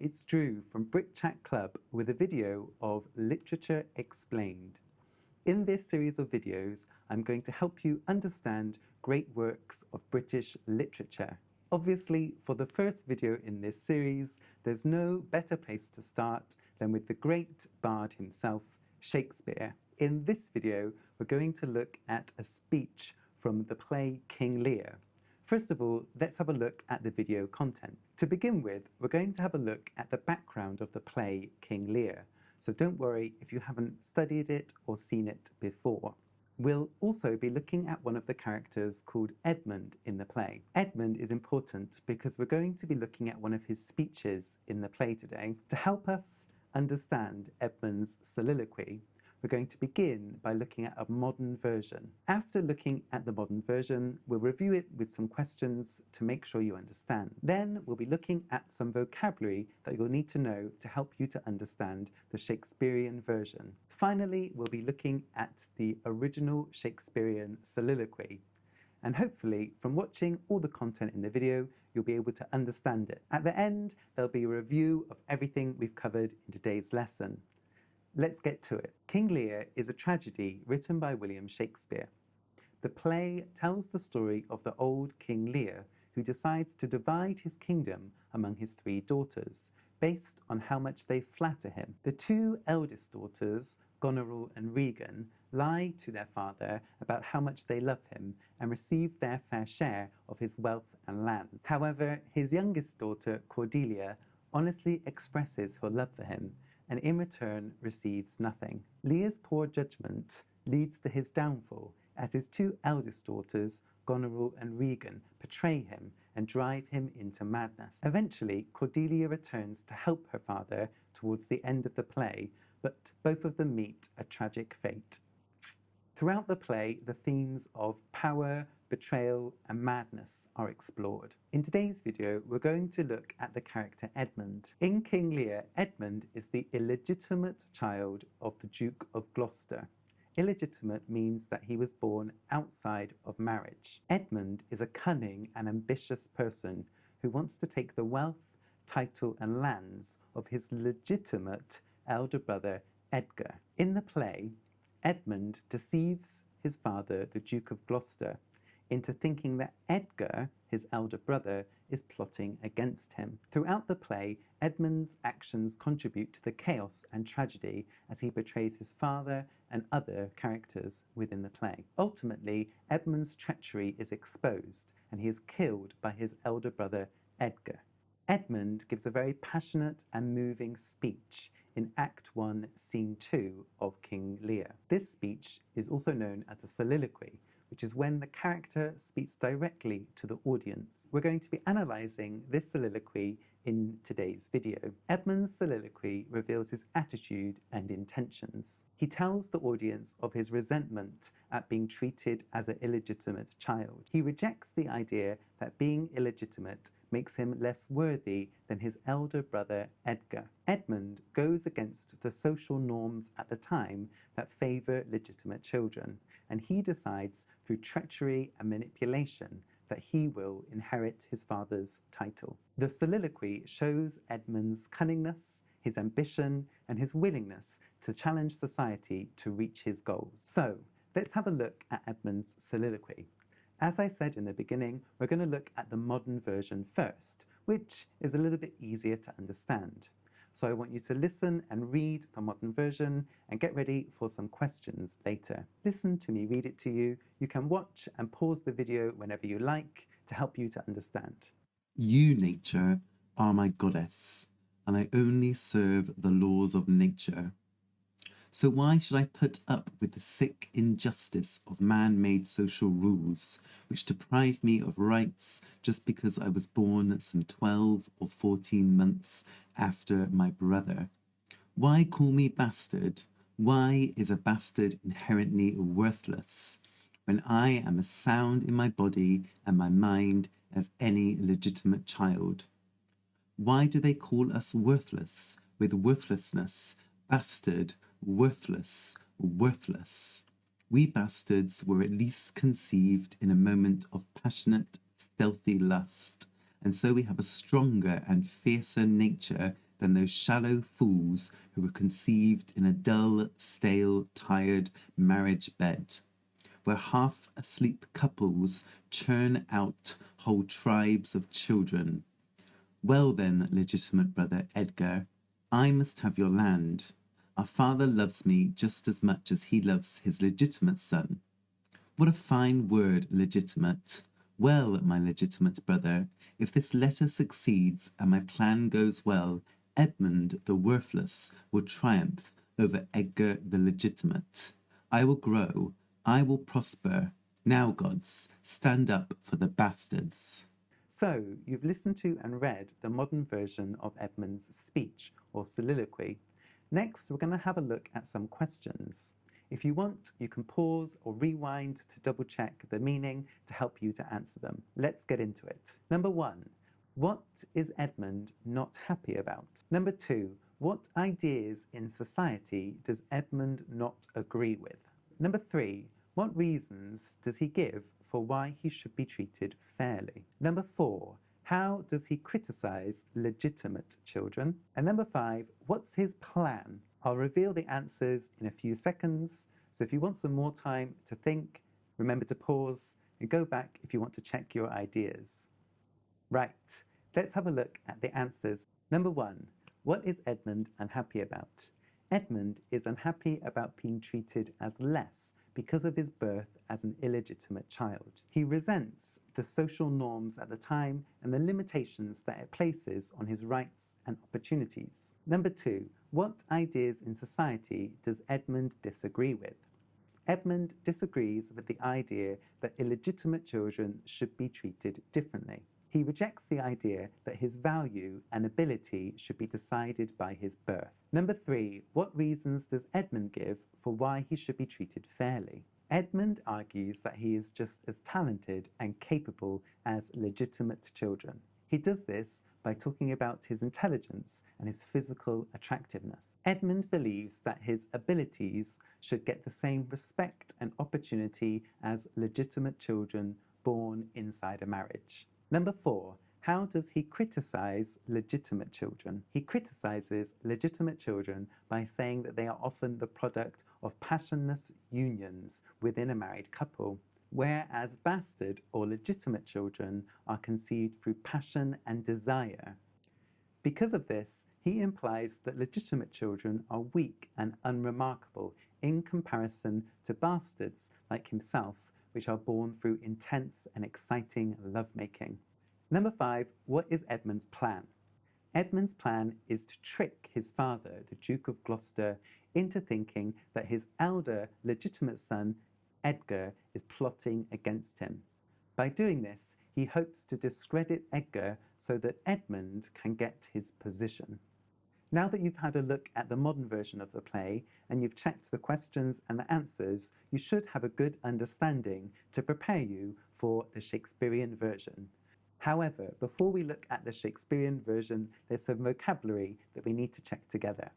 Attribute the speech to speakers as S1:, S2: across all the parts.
S1: it's Drew from Brit Chat Club with a video of Literature Explained. In this series of videos, I'm going to help you understand great works of British literature. Obviously, for the first video in this series, there's no better place to start than with the great bard himself, Shakespeare. In this video, we're going to look at a speech from the play King Lear. First of all, let's have a look at the video content. To begin with, we're going to have a look at the background of the play King Lear, so don't worry if you haven't studied it or seen it before. We'll also be looking at one of the characters called Edmund in the play. Edmund is important because we're going to be looking at one of his speeches in the play today. To help us understand Edmund's soliloquy, we're going to begin by looking at a modern version. After looking at the modern version, we'll review it with some questions to make sure you understand. Then we'll be looking at some vocabulary that you'll need to know to help you to understand the Shakespearean version. Finally, we'll be looking at the original Shakespearean soliloquy. And hopefully, from watching all the content in the video, you'll be able to understand it. At the end, there'll be a review of everything we've covered in today's lesson. Let's get to it. King Lear is a tragedy written by William Shakespeare. The play tells the story of the old King Lear, who decides to divide his kingdom among his 3 daughters, based on how much they flatter him. The 2 eldest daughters, Goneril and Regan, lie to their father about how much they love him and receive their fair share of his wealth and land. However, his youngest daughter, Cordelia, honestly expresses her love for him, and in return receives nothing. Lear's poor judgment leads to his downfall, as his 2 eldest daughters, Goneril and Regan, betray him and drive him into madness. Eventually, Cordelia returns to help her father towards the end of the play, but both of them meet a tragic fate. Throughout the play, the themes of power, betrayal, and madness are explored. In today's video, we're going to look at the character Edmund. In King Lear, Edmund is the illegitimate child of the Duke of Gloucester. Illegitimate means that he was born outside of marriage. Edmund is a cunning and ambitious person who wants to take the wealth, title, and lands of his legitimate elder brother, Edgar. In the play, Edmund deceives his father, the Duke of Gloucester, into thinking that Edgar, his elder brother, is plotting against him. Throughout the play, Edmund's actions contribute to the chaos and tragedy as he betrays his father and other characters within the play. Ultimately, Edmund's treachery is exposed and he is killed by his elder brother, Edgar. Edmund gives a very passionate and moving speech in Act 1, Scene 2 of King Lear. This speech is also known as a soliloquy, which is when the character speaks directly to the audience. We're going to be analysing this soliloquy in today's video. Edmund's soliloquy reveals his attitude and intentions. He tells the audience of his resentment at being treated as an illegitimate child. He rejects the idea that being illegitimate makes him less worthy than his elder brother Edgar. Edmund goes against the social norms at the time that favour legitimate children, and he decides through treachery and manipulation that he will inherit his father's title. The soliloquy shows Edmund's cunningness, his ambition, and his willingness to challenge society to reach his goals. So, let's have a look at Edmund's soliloquy. As I said in the beginning, we're going to look at the modern version first, which is a little bit easier to understand. So I want you to listen and read the modern version and get ready for some questions later. Listen to me read it to you. You can watch and pause the video whenever you like to help you to understand.
S2: You, nature, are my goddess, and I only serve the laws of nature. So why should I put up with the sick injustice of man-made social rules, which deprive me of rights just because I was born some 12 or 14 months after my brother? Why call me bastard? Why is a bastard inherently worthless, when I am as sound in my body and my mind as any legitimate child? Why do they call us worthless, with worthlessness, bastard, worthless, worthless? We bastards were at least conceived in a moment of passionate, stealthy lust, and so we have a stronger and fiercer nature than those shallow fools who were conceived in a dull, stale, tired marriage bed, where half-asleep couples churn out whole tribes of children. Well then, legitimate brother Edgar, I must have your land. Our father loves me just as much as he loves his legitimate son. What a fine word, legitimate. Well, my legitimate brother, if this letter succeeds and my plan goes well, Edmund the worthless will triumph over Edgar the legitimate. I will grow, I will prosper. Now, gods, stand up for the bastards.
S1: So, you've listened to and read the modern version of Edmund's speech, or soliloquy. Next, we're going to have a look at some questions. If you want, you can pause or rewind to double check the meaning to help you to answer them. Let's get into it. Number 1. What is Edmund not happy about? Number 2. What ideas in society does Edmund not agree with? Number 3. What reasons does he give for why he should be treated fairly? Number 4. How does he criticize legitimate children? And number 5. What's his plan? I'll reveal the answers in a few seconds, so if you want some more time to think, remember to pause and go back if you want to check your ideas. Right, let's have a look at the answers. Number 1. What is Edmund unhappy about? Edmund is unhappy about being treated as less because of his birth as an illegitimate child. He resents the social norms at the time and the limitations that it places on his rights and opportunities. Number 2. What ideas in society does Edmund disagree with? Edmund disagrees with the idea that illegitimate children should be treated differently. He rejects the idea that his value and ability should be decided by his birth. Number 3. What reasons does Edmund give for why he should be treated fairly? Edmund argues that he is just as talented and capable as legitimate children. He does this by talking about his intelligence and his physical attractiveness. Edmund believes that his abilities should get the same respect and opportunity as legitimate children born inside a marriage. Number 4. How does he criticize legitimate children? He criticizes legitimate children by saying that they are often the product of passionless unions within a married couple, whereas bastard or legitimate children are conceived through passion and desire. Because of this, he implies that legitimate children are weak and unremarkable in comparison to bastards like himself, which are born through intense and exciting lovemaking. Number 5. What is Edmund's plan? Edmund's plan is to trick his father, the Duke of Gloucester, into thinking that his elder legitimate son, Edgar, is plotting against him. By doing this, he hopes to discredit Edgar so that Edmund can get his position. Now that you've had a look at the modern version of the play and you've checked the questions and the answers, you should have a good understanding to prepare you for the Shakespearean version. However, before we look at the Shakespearean version, there's some vocabulary that we need to check together.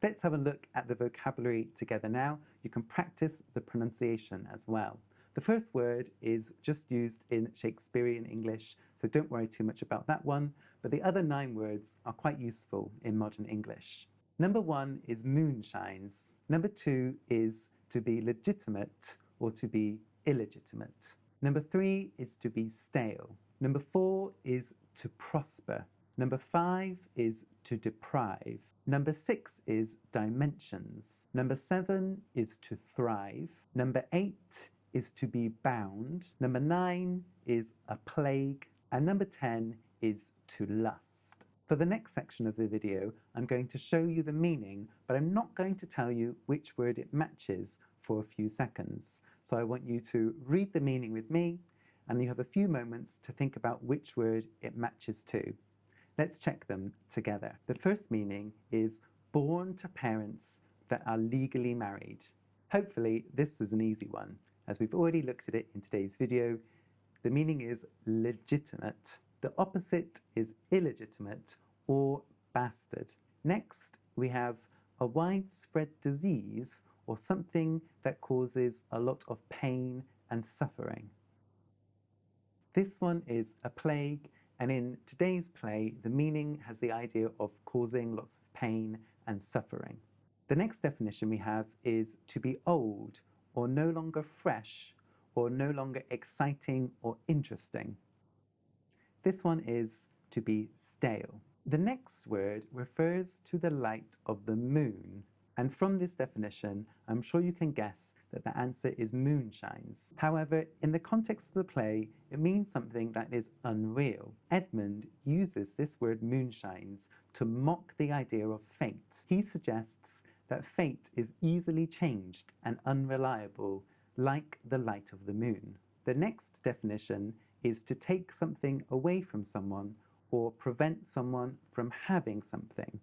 S1: Let's have a look at the vocabulary together now. You can practice the pronunciation as well. The first word is just used in Shakespearean English, so don't worry too much about that one, but the other 9 words are quite useful in modern English. Number 1 is moonshines. Number 2 is to be legitimate or to be illegitimate. Number 3 is to be stale. Number 4 is to prosper. Number 5 is to deprive. Number 6 is dimensions. Number 7 is to thrive. Number 8 is to be bound. Number 9 is a plague. And number 10 is to lust. For the next section of the video, I'm going to show you the meaning, but I'm not going to tell you which word it matches for a few seconds. So I want you to read the meaning with me, and you have a few moments to think about which word it matches to. Let's check them together. The first meaning is born to parents that are legally married. Hopefully this is an easy one, as we've already looked at it in today's video. The meaning is legitimate. The opposite is illegitimate or bastard. Next, we have a widespread disease or something that causes a lot of pain and suffering. This one is a plague, And in today's play, the meaning has the idea of causing lots of pain and suffering. The next definition we have is to be old, or no longer fresh, or no longer exciting or interesting. This one is to be stale. The next word refers to the light of the moon, and from this definition, I'm sure you can guess that the answer is moonshines. However, in the context of the play, it means something that is unreal. Edmund uses this word moonshines to mock the idea of fate. He suggests that fate is easily changed and unreliable, like the light of the moon. The next definition is to take something away from someone or prevent someone from having something.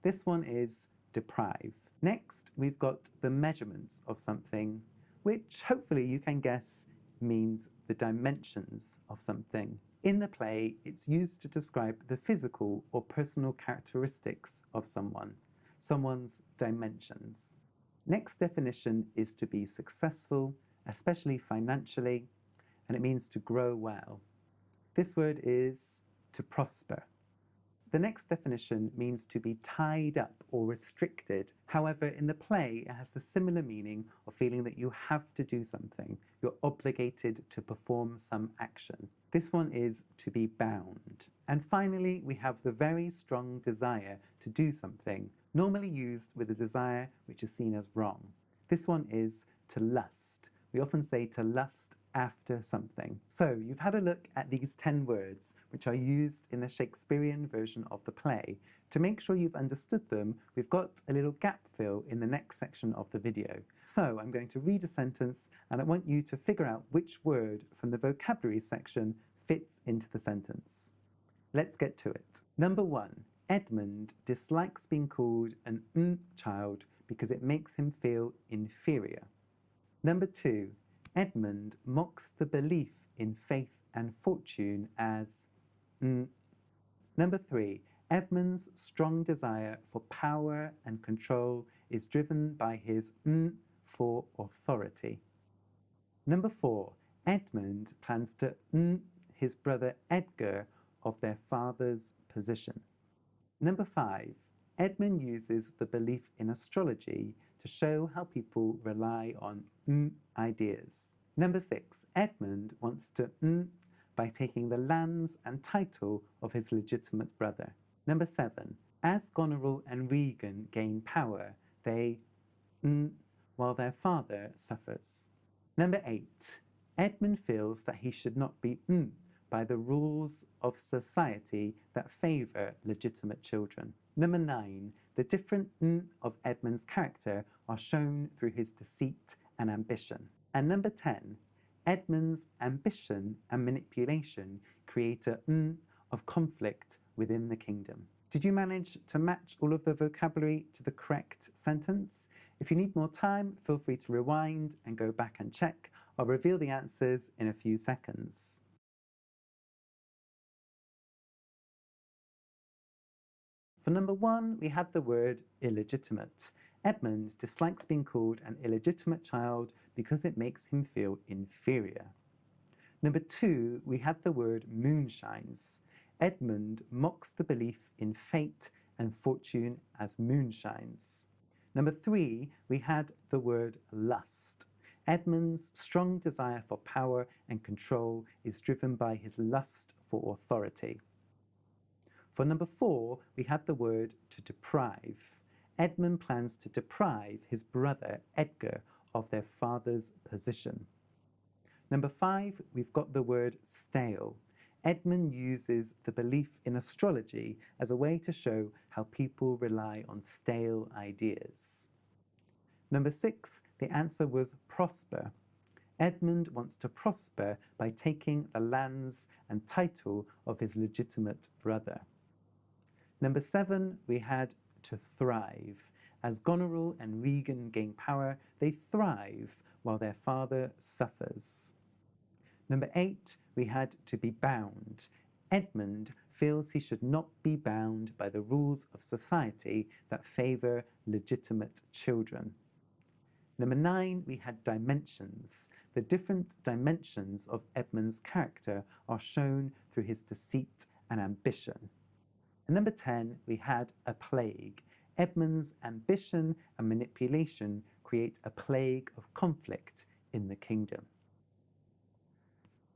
S1: This one is deprive. Next, we've got the measurements of something, which hopefully you can guess means the dimensions of something. In the play, it's used to describe the physical or personal characteristics of someone's dimensions. Next definition is to be successful, especially financially, and it means to grow well. This word is to prosper. The next definition means to be tied up or restricted. However, in the play, it has the similar meaning of feeling that you have to do something. You're obligated to perform some action. This one is to be bound. And finally, we have the very strong desire to do something, normally used with a desire which is seen as wrong. This one is to lust. We often say to lust after something. So you've had a look at these 10 words, which are used in the Shakespearean version of the play. To make sure you've understood them, we've got a little gap fill in the next section of the video. So I'm going to read a sentence, and I want you to figure out which word from the vocabulary section fits into the sentence. Let's get to it. Number 1. Edmund dislikes being called an child because it makes him feel inferior. Number 2. Edmund mocks the belief in faith and fortune as Number 3. Edmund's strong desire for power and control is driven by his for authority. Number 4. Edmund plans to his brother Edgar of their father's position. Number 5. Edmund uses the belief in astrology to show how people rely on ideas. Number 6. Edmund wants to by taking the lands and title of his legitimate brother. Number 7. As Goneril and Regan gain power, they while their father suffers. Number 8. Edmund feels that he should not be by the rules of society that favour legitimate children. Number 9. The different of Edmund's character are shown through his deceit and ambition. And number 10. Edmund's ambition and manipulation create a of conflict within the kingdom. Did you manage to match all of the vocabulary to the correct sentence? If you need more time, feel free to rewind and go back and check. I'll reveal the answers in a few seconds. For number 1, we had the word illegitimate. Edmund dislikes being called an illegitimate child because it makes him feel inferior. Number 2, we had the word moonshines. Edmund mocks the belief in fate and fortune as moonshines. Number 3, we had the word lust. Edmund's strong desire for power and control is driven by his lust for authority. For number 4, we had the word to deprive. Edmund plans to deprive his brother Edgar of their father's position. Number 5, we've got the word stale. Edmund uses the belief in astrology as a way to show how people rely on stale ideas. Number 6, the answer was prosper. Edmund wants to prosper by taking the lands and title of his legitimate brother. Number 7, we had to thrive. As Goneril and Regan gain power, they thrive while their father suffers. Number 8, we had to be bound. Edmund feels he should not be bound by the rules of society that favour legitimate children. Number 9, we had dimensions. The different dimensions of Edmund's character are shown through his deceit and ambition. And number 10, we had a plague. Edmund's ambition and manipulation create a plague of conflict in the kingdom.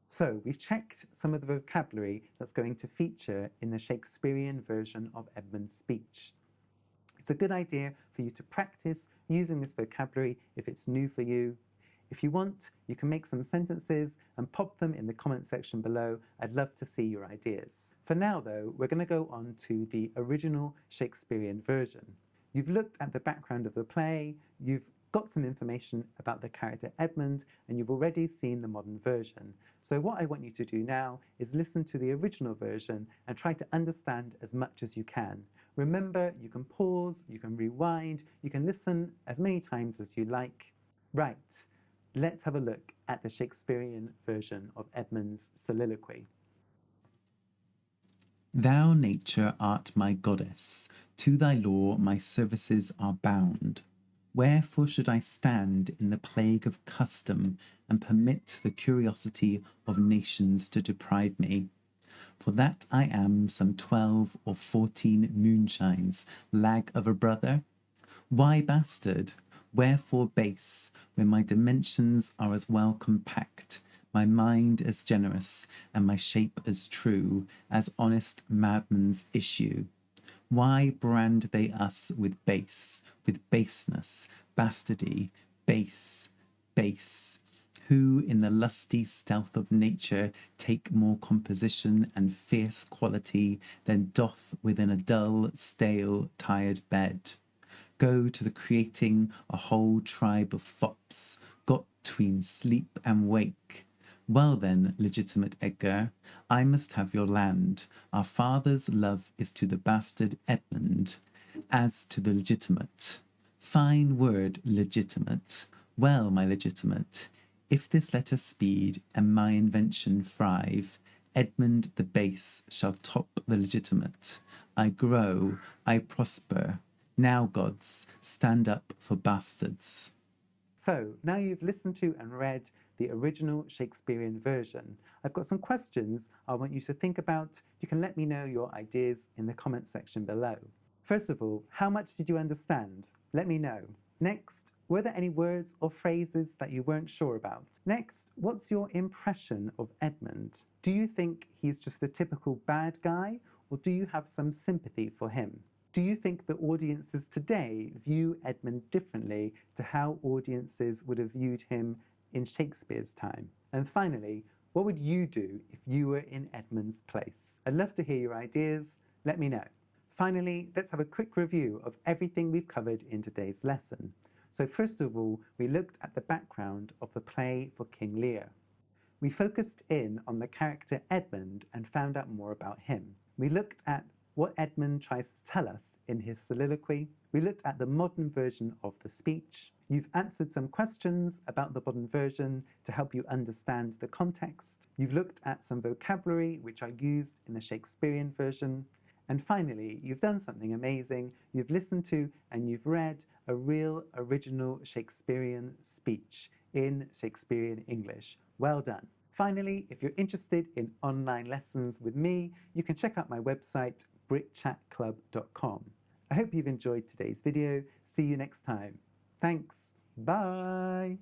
S1: So we've checked some of the vocabulary that's going to feature in the Shakespearean version of Edmund's speech. It's a good idea for you to practice using this vocabulary if it's new for you. If you want, you can make some sentences and pop them in the comment section below. I'd love to see your ideas. For now, though, we're going to go on to the original Shakespearean version. You've looked at the background of the play, you've got some information about the character Edmund, and you've already seen the modern version. So what I want you to do now is listen to the original version and try to understand as much as you can. Remember, you can pause, you can rewind, you can listen as many times as you like. Right, let's have a look at the Shakespearean version of Edmund's Soliloquy.
S2: Thou, nature, art my goddess, to thy law my services are bound. Wherefore should I stand in the plague of custom, and permit the curiosity of nations to deprive me? For that I am some 12 or 14 moonshines lag of a brother? Why bastard? Wherefore base, when my dimensions are as well compact, my mind as generous, and my shape as true, as honest madmen's issue? Why brand they us with base, with baseness, bastardy, base, base? Who in the lusty stealth of nature take more composition and fierce quality than doth within a dull, stale, tired bed? Go to the creating a whole tribe of fops, got 'tween sleep and wake. Well then, legitimate Edgar, I must have your land. Our father's love is to the bastard Edmund, as to the legitimate. Fine word, legitimate. Well, my legitimate, if this letter speed and my invention thrive, Edmund the base shall top the legitimate. I grow, I prosper. Now, gods, stand up for bastards.
S1: So now you've listened to and read the original Shakespearean version. I've got some questions I want you to think about. You can let me know your ideas in the comment section below. First of all, how much did you understand? Let me know. Next, were there any words or phrases that you weren't sure about? Next, what's your impression of Edmund? Do you think he's just a typical bad guy, or do you have some sympathy for him? Do you think that audiences today view Edmund differently to how audiences would have viewed him in Shakespeare's time? And finally, what would you do if you were in Edmund's place? I'd love to hear your ideas. Let me know. Finally, let's have a quick review of everything we've covered in today's lesson. So first of all, we looked at the background of the play for King Lear. We focused in on the character Edmund and found out more about him. We looked at what Edmund tries to tell us in his soliloquy. We looked at the modern version of the speech. You've answered some questions about the modern version to help you understand the context. You've looked at some vocabulary which are used in the Shakespearean version. And finally, you've done something amazing. You've listened to and you've read a real original Shakespearean speech in Shakespearean English. Well done. Finally, if you're interested in online lessons with me, you can check out my website, britchatclub.com. I hope you've enjoyed today's video. See you next time. Thanks. Bye.